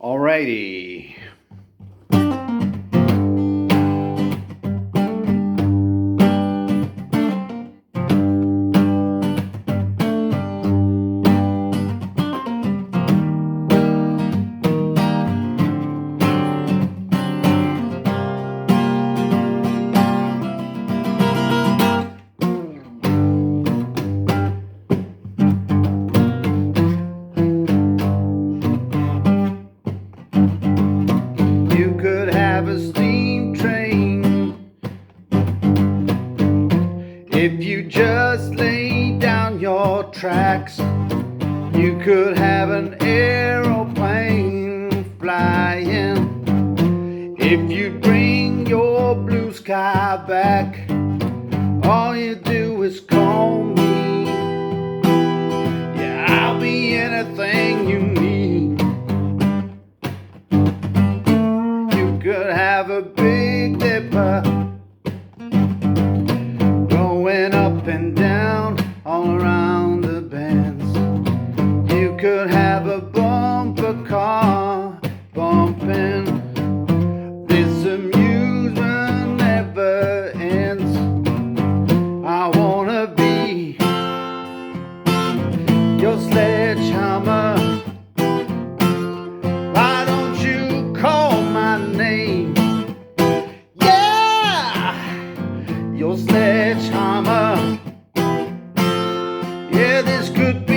Alrighty. You could have a steam train if you just lay down your tracks. You could have an aeroplane flying if you bring your blue sky back. All you do is call me. Yeah, I'll be anything you need. You could have a Big Dipper going up and down all around the bends. You could have a bumper car bumping. This amusement never ends. I wanna be your sledgehammer. Why don't you call my name? Yeah, your sledgehammer. Yeah, this could be